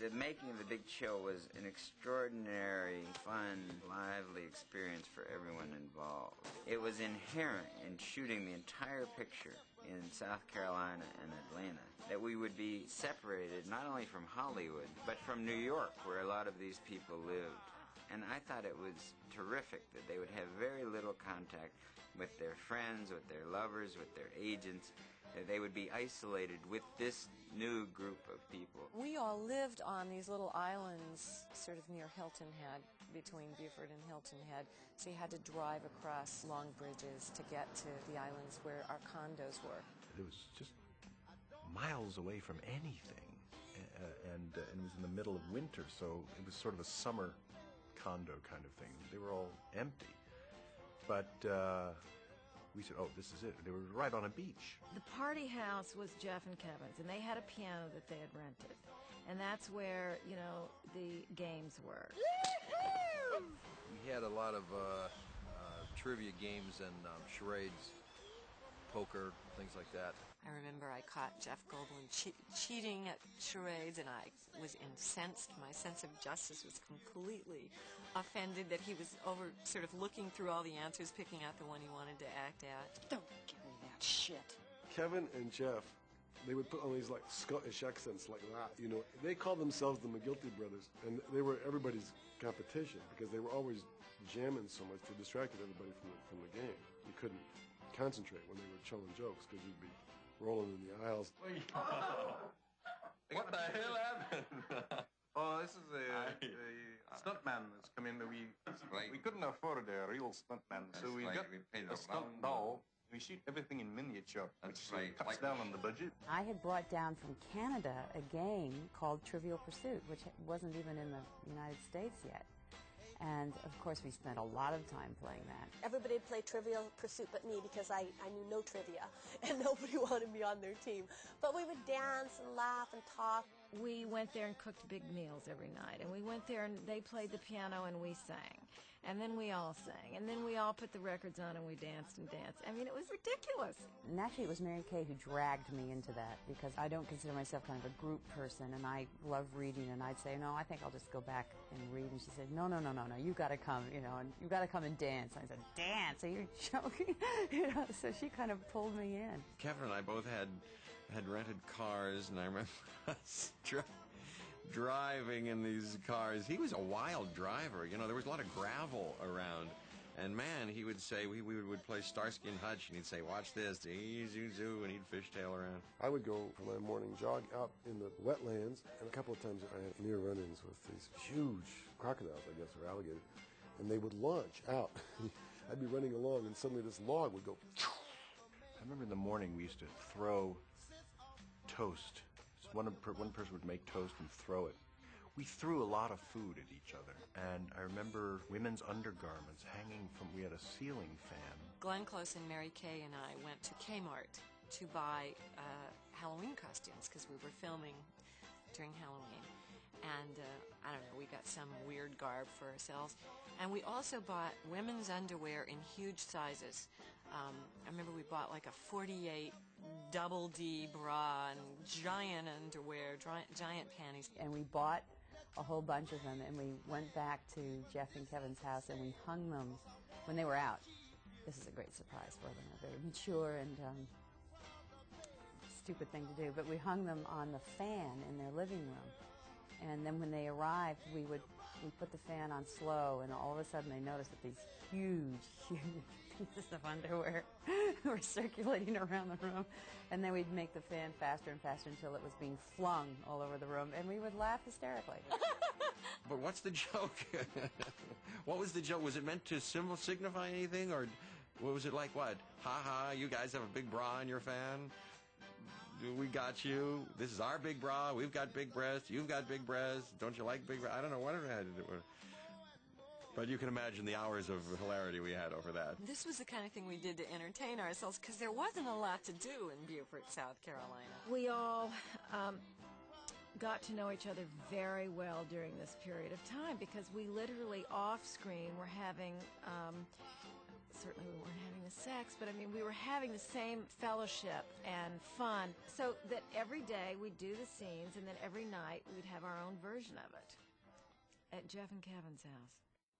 The making of The Big Chill was an extraordinary, fun, lively experience for everyone involved. It was inherent in shooting the entire picture in South Carolina and Atlanta that we would be separated not only from Hollywood, but from New York, where a lot of these people lived. And I thought it was terrific that they would have very little contact with their friends, with their lovers, with their agents, that they would be isolated with this new group of people. We all lived on these little islands sort of near Hilton Head, between Beaufort and Hilton Head, so you had to drive across long bridges to get to the islands where our condos were. It was just miles away from anything, and it was in the middle of winter, so it was sort of a summer condo kind of thing. They were all empty. But we said, oh, this is it. They were right on a beach. The party house was Jeff and Kevin's, and they had a piano that they had rented. And that's where, you know, the games were. We had a lot of trivia games and charades, poker, things like that. I remember I caught Jeff Goldblum cheating at charades, and I was incensed. My sense of justice was completely offended that he was over sort of looking through all the answers, picking out the one he wanted to act at. Don't give me that shit. Kevin and Jeff, they would put on these like Scottish accents like that, you know. They called themselves the McGilty brothers, and they were everybody's competition because they were always jamming so much they distracted everybody from the game. You couldn't concentrate when they were telling jokes because you'd be rolling in the aisles. What the hell happened? Oh, this is a stuntman that's come in. We couldn't afford a real stuntman, so we got a stunt doll. We shoot everything in miniature, which cuts down on the budget. I had brought down from Canada a game called Trivial Pursuit, which wasn't even in the United States yet. And, of course, we spent a lot of time playing that. Everybody played Trivial Pursuit but me because I knew no trivia, and nobody wanted me on their team. But we would dance and laugh and talk. We went there and cooked big meals every night. And we went there and they played the piano and we sang. And then we all sang. And then we all put the records on and we danced and danced. I mean, it was ridiculous. And actually, it was Mary Kay who dragged me into that because I don't consider myself kind of a group person, and I love reading. And I'd say, no, I think I'll just go back and read. And she said, no, you've got to come, you know, and you've got to come and dance. And I said, dance? Are you joking? You know, so she kind of pulled me in. Kevin and I both had rented cars, and I remember us driving in these cars. He was a wild driver, you know. There was a lot of gravel around, and man, he would say we would play Starsky and Hutch, and he'd say, "Watch this, easy zoo," and he'd fishtail around. I would go for my morning jog out in the wetlands, and a couple of times I had near run-ins with these huge crocodiles, I guess, or alligators, and they would launch out. I'd be running along, and suddenly this log would go. I remember in the morning we used to throw toast. So one person would make toast and throw it. We threw a lot of food at each other. And I remember women's undergarments hanging from, we had a ceiling fan. Glenn Close and Mary Kay and I went to Kmart to buy Halloween costumes because we were filming during Halloween. And I don't know, we got some weird garb for ourselves. And we also bought women's underwear in huge sizes. I remember we bought like a 48 double D bra and giant underwear, giant panties. And we bought a whole bunch of them, and we went back to Jeff and Kevin's house, and we hung them when they were out. This is a great surprise for them. They're very mature and stupid thing to do, but we hung them on the fan in their living room. And then when they arrived, we put the fan on slow, and all of a sudden they noticed that these huge pieces of underwear were circulating around the room. And then we'd make the fan faster and faster until it was being flung all over the room, and we would laugh hysterically. But what's the joke? What was the joke? Was it meant to signify anything, or was it like what? Ha ha, you guys have a big bra in your fan? We got you. This is our big bra. We've got big breasts. You've got big breasts. Don't you like big breasts? I don't know what it had to do with it. But you can imagine the hours of hilarity we had over that. This was the kind of thing we did to entertain ourselves because there wasn't a lot to do in Beaufort, South Carolina. We all got to know each other very well during this period of time because we literally off-screen were having certainly we weren't having the sex, but I mean, we were having the same fellowship and fun, so that every day we'd do the scenes, and then every night we'd have our own version of it at Jeff and Kevin's house.